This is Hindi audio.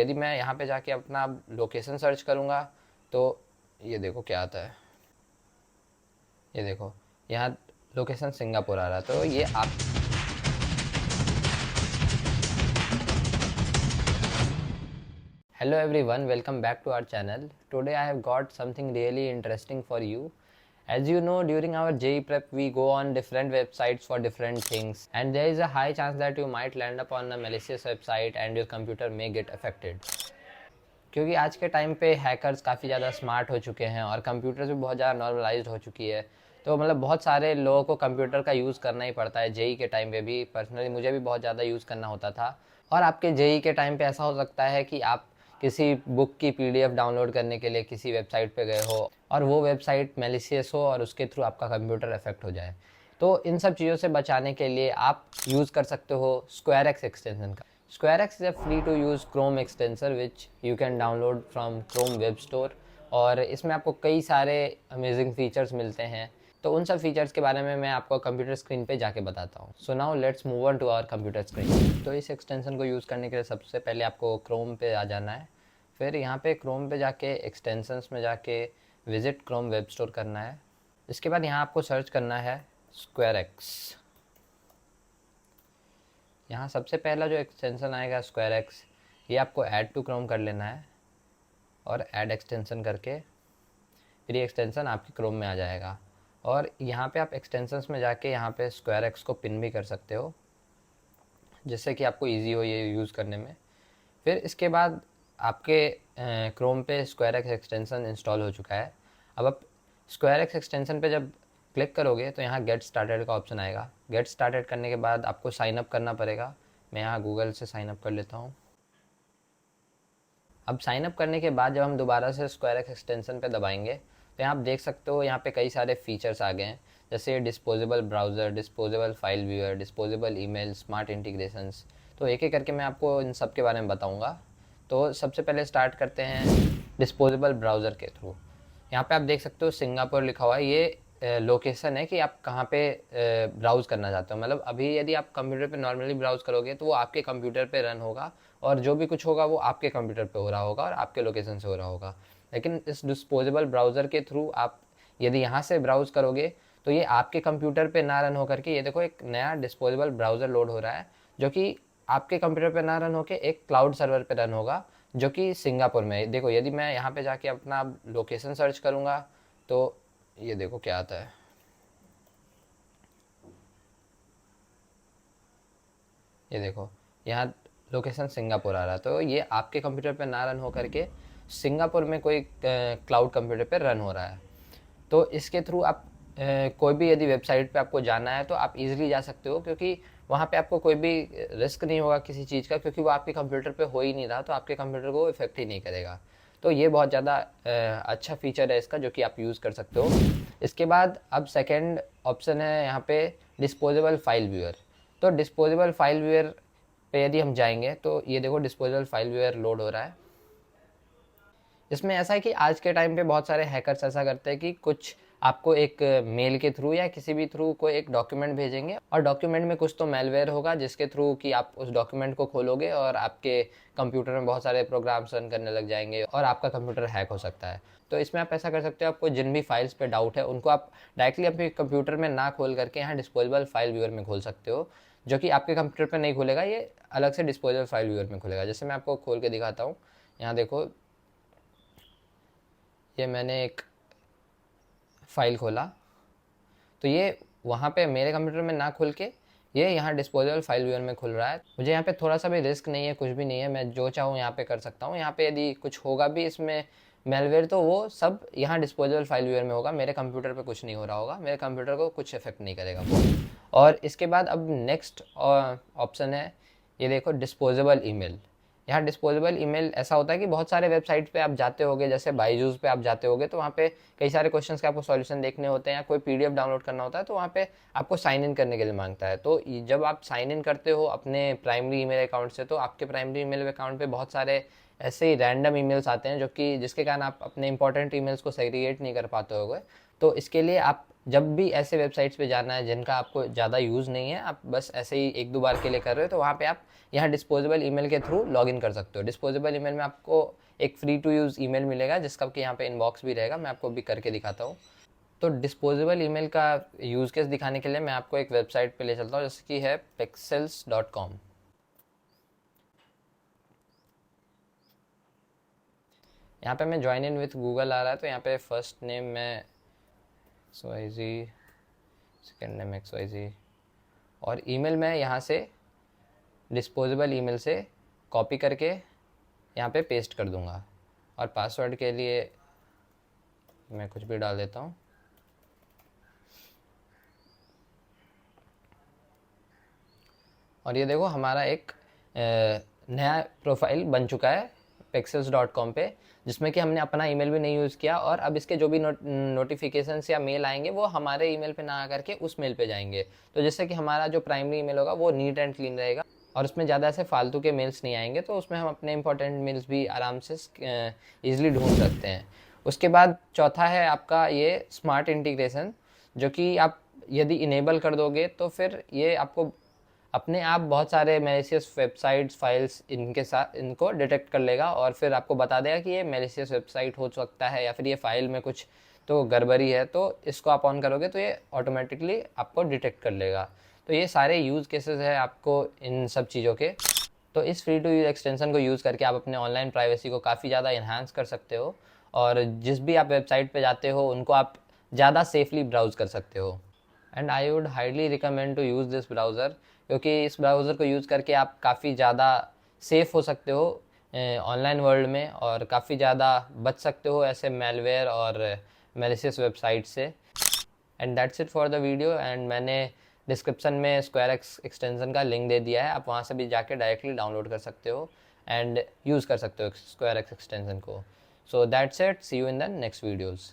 यदि मैं यहाँ पे जाके अपना लोकेशन सर्च करूँगा तो ये देखो क्या आता है, ये देखो यहाँ लोकेशन सिंगापुर आ रहा है। तो ये आप Hello everyone, welcome back to our channel. Today I have got something really interesting for you. As you know, during our JEE prep we go on different websites for different things, and there is a high chance that you might land up on a malicious website and your computer may get affected. क्योंकि आज के टाइम पे हैकर्स काफ़ी ज़्यादा स्मार्ट हो चुके हैं और कंप्यूटर्स भी बहुत ज़्यादा नॉर्मलाइज्ड हो चुकी है। तो मतलब बहुत सारे लोगों को कंप्यूटर का यूज़ करना ही पड़ता है। जेई के टाइम पे भी पर्सनली मुझे भी बहुत ज़्यादा यूज़ करना होता था। और आपके जेई के टाइम पे ऐसा हो सकता है कि आप किसी बुक की पीडीएफ डाउनलोड करने के लिए किसी वेबसाइट पे गए हो और वो वेबसाइट मैलिशियस हो और उसके थ्रू आपका कंप्यूटर अफेक्ट हो जाए। तो इन सब चीज़ों से बचाने के लिए आप यूज़ कर सकते हो SquareX एक्सटेंशन का। SquareX is a free to use Chrome extensor which you can download from Chrome Web Store, और इसमें आपको कई सारे अमेजिंग फीचर्स मिलते हैं। तो उन सब फीचर्स के बारे में मैं आपको कंप्यूटर स्क्रीन पे जाके बताता हूँ। So now let's move on to our computer screen. तो इस एक्सटेंशन को यूज़ करने के लिए सबसे पहले आपको क्रोम पे आ जाना है। फिर यहाँ पे क्रोम पे जाके एक्सटेंशंस में जाके विजिट क्रोम वेब स्टोर करना है। इसके बाद यहाँ आपको सर्च करना है SquareX। यहाँ सबसे पहला जो एक्सटेंशन आएगा SquareX, ये आपको ऐड टू क्रोम कर लेना है और ऐड एक्सटेंशन करके फिर ये एक्सटेंशन आपके क्रोम में आ जाएगा। और यहाँ पे आप एक्सटेंशंस में जाके यहाँ पे SquareX को पिन भी कर सकते हो जिससे कि आपको इजी हो ये यूज़ करने में। फिर इसके बाद आपके क्रोम पे SquareX एक्सटेंशन इंस्टॉल हो चुका है। अब आप SquareX एक्सटेंशन पे जब क्लिक करोगे तो यहाँ गेट स्टार्टेड का ऑप्शन आएगा। गेट स्टार्टेड करने के बाद आपको साइन अप करना पड़ेगा। मैं यहाँ गूगल से साइन अप कर लेता हूँ। अब साइन अप करने के बाद जब हम दोबारा से SquareX एक्सटेंशन पे दबाएंगे तो यहाँ आप देख सकते हो यहाँ पे कई सारे फीचर्स आ गए हैं, जैसे disposable browser, disposable file viewer, disposable email, smart integrations. तो एक एक करके मैं आपको इन सब के बारे में बताऊँगा। तो सबसे पहले स्टार्ट करते हैं डिस्पोजेबल ब्राउज़र के थ्रू। यहाँ पे आप देख सकते हो सिंगापुर लिखा हुआ है। ये लोकेशन है कि आप कहाँ पे ब्राउज़ करना चाहते हो। मतलब अभी यदि आप कंप्यूटर पे नॉर्मली ब्राउज़ करोगे तो वो आपके कंप्यूटर पे रन होगा और जो भी कुछ होगा वो आपके कंप्यूटर पे हो रहा होगा और आपके लोकेशन से हो रहा होगा। लेकिन इस डिस्पोजेबल ब्राउज़र के थ्रू आप यदि यहाँ से ब्राउज़ करोगे तो ये आपके कंप्यूटर पे ना रन होकर के, ये देखो एक नया डिस्पोजेबल ब्राउज़र लोड हो रहा है जो कि आपके कंप्यूटर पे ना रन होकर एक क्लाउड सर्वर पे रन होगा जो कि सिंगापुर में है। देखो यदि मैं यहाँ पे जाके अपना लोकेशन सर्च करूँगा तो ये देखो क्या आता है, ये देखो यहाँ लोकेशन सिंगापुर आ रहा है। तो ये आपके कंप्यूटर पे ना रन हो करके सिंगापुर में कोई क्लाउड कंप्यूटर पे रन हो रहा है। तो इसके थ्रू आप कोई भी यदि वेबसाइट पे आपको जाना है तो आप इजीली जा सकते हो, क्योंकि वहाँ पे आपको कोई भी रिस्क नहीं होगा किसी चीज़ का, क्योंकि वो आपके कंप्यूटर पे हो ही नहीं रहा, तो आपके कंप्यूटर को इफेक्ट ही नहीं करेगा। तो ये बहुत ज़्यादा अच्छा फीचर है इसका जो कि आप यूज़ कर सकते हो। इसके बाद अब सेकेंड ऑप्शन है यहाँ पे डिस्पोजेबल फाइल व्यूअर। तो डिस्पोजेबल फाइल व्यूअर पे यदि हम जाएंगे तो ये देखो डिस्पोजेबल फाइल व्यूअर लोड हो रहा है। इसमें ऐसा है कि आज के टाइम पे बहुत सारे हैकर्स ऐसा करते हैं कि कुछ आपको एक मेल के थ्रू या किसी भी थ्रू को एक डॉक्यूमेंट भेजेंगे और डॉक्यूमेंट में कुछ तो मेलवेयर होगा जिसके थ्रू कि आप उस डॉक्यूमेंट को खोलोगे और आपके कंप्यूटर में बहुत सारे प्रोग्राम्स रन करने लग जाएंगे और आपका कंप्यूटर हैक हो सकता है। तो इसमें आप ऐसा कर सकते हो, आपको जिन भी फाइल्स पे डाउट है उनको आप डायरेक्टली अपने कंप्यूटर में ना खोल करके यहाँ डिस्पोजेबल फाइल व्यूअर में खोल सकते हो, जो कि आपके कंप्यूटर पर नहीं खुलेगा, ये अलग से डिस्पोजेबल फाइल व्यूअर में खुलेगा। जैसे मैं आपको खोल के दिखाता हूँ। यहाँ देखो ये मैंने एक फ़ाइल खोला तो ये वहाँ पे मेरे कंप्यूटर में ना खुल के ये यहाँ डिस्पोजेबल फाइल व्यूअर में खुल रहा है। मुझे यहाँ पे थोड़ा सा भी रिस्क नहीं है, कुछ भी नहीं है, मैं जो चाहूँ यहाँ पे कर सकता हूँ। यहाँ पे यदि कुछ होगा भी इसमें मेलवेयर तो वो सब यहाँ डिस्पोजेबल फाइल व्यूअर में होगा, मेरे कंप्यूटर पे कुछ नहीं हो रहा होगा, मेरे कंप्यूटर को कुछ इफेक्ट नहीं करेगा वो। और इसके बाद अब नेक्स्ट ऑप्शन है, ये देखो डिस्पोजेबल ईमेल। यहाँ डिस्पोजेबल ईमेल ऐसा होता है कि बहुत सारे वेबसाइट पे आप जाते होगे, जैसे बायजूस पे आप जाते होगे तो वहाँ पे कई सारे क्वेश्चंस के आपको सॉल्यूशन देखने होते हैं या कोई पीडीएफ डाउनलोड करना होता है, तो वहाँ पे आपको साइन इन करने के लिए मांगता है। तो जब आप साइन इन करते हो अपने प्राइमरी ईमेल अकाउंट से तो आपके प्राइमरी ईमेल अकाउंट पे बहुत सारे ऐसे ही रैंडम ईमेल्स आते हैं जो कि जिसके कारण आप अपने इंपॉर्टेंट ईमेल्स को सेग्रीगेट नहीं कर पाते होगे। तो इसके लिए आप जब भी ऐसे वेबसाइट्स पे जाना है जिनका आपको ज़्यादा यूज़ नहीं है, आप बस ऐसे ही एक दो बार के लिए कर रहे हो, तो वहाँ पे आप यहाँ डिस्पोजेबल ईमेल के थ्रू लॉगिन कर सकते हो। डिस्पोजेबल ईमेल में आपको एक फ्री टू यूज़ ईमेल मिलेगा जिसका कि यहाँ पे इनबॉक्स भी रहेगा। मैं आपको अभी करके दिखाता हूँ। तो डिस्पोजेबल ईमेल का यूज़ केस दिखाने के लिए मैं आपको एक वेबसाइट पे ले चलता हूँ जैसे कि है pexels.com। यहाँ पे मैं ज्वाइन इन विथ गूगल आ रहा है, तो यहाँ पे फर्स्ट नेम में XYZ, सेकेंड नेम XYZ, और ईमेल मैं यहाँ से डिस्पोजेबल ईमेल से कॉपी करके यहाँ पे पेस्ट कर दूँगा। और पासवर्ड के लिए मैं कुछ भी डाल देता हूँ। और ये देखो हमारा एक नया प्रोफाइल बन चुका है pexels.com पे, जिसमें कि हमने अपना ईमेल भी नहीं यूज़ किया। और अब इसके जो भी नोटिफिकेशंस या मेल आएंगे वो हमारे ईमेल पे ना आकर के उस मेल पे जाएंगे, तो जिससे कि हमारा जो प्राइमरी ईमेल होगा वो नीट एंड क्लीन रहेगा और उसमें ज़्यादा ऐसे फालतू के मेल्स नहीं आएंगे। तो उसमें हम अपने इंपॉर्टेंट मेल्स भी आराम से ईजिली ढूंढ सकते हैं। उसके बाद चौथा है आपका ये स्मार्ट इंटीग्रेशन, जो कि आप यदि इनेबल कर दोगे तो फिर ये आपको अपने आप बहुत सारे मेलिशियस वेबसाइट्स फाइल्स इनके साथ इनको डिटेक्ट कर लेगा और फिर आपको बता देगा कि ये मेलिशियस वेबसाइट हो सकता है या फिर ये फाइल में कुछ तो गड़बड़ी है। तो इसको आप ऑन करोगे तो ये ऑटोमेटिकली आपको डिटेक्ट कर लेगा। तो ये सारे यूज़ केसेस है आपको इन सब चीज़ों के। तो इस फ्री टू यूज़ एक्सटेंशन को यूज़ करके आप अपने ऑनलाइन प्राइवेसी को काफ़ी ज़्यादा इन्हांस कर सकते हो और जिस भी आप वेबसाइट पे जाते हो उनको आप ज़्यादा सेफली ब्राउज़ कर सकते हो। And I would highly recommend to use this browser, क्योंकि इस ब्राउज़र को यूज़ करके आप काफ़ी ज़्यादा सेफ़ हो सकते हो ऑनलाइन वर्ल्ड में और काफ़ी ज़्यादा बच सकते हो ऐसे मेलवेयर और मेलिशियस वेबसाइट से। And that's it for the video. And मैंने डिस्क्रिप्शन में स्क्वायर एक्स एक्सटेंशन का लिंक दे दिया है, आप वहाँ से भी जाके डायरेक्टली डाउनलोड कर सकते हो एंड यूज़ कर सकते हो स्क्वायर एक्स एक्सटेंशन को। So that's it, see you in the next videos.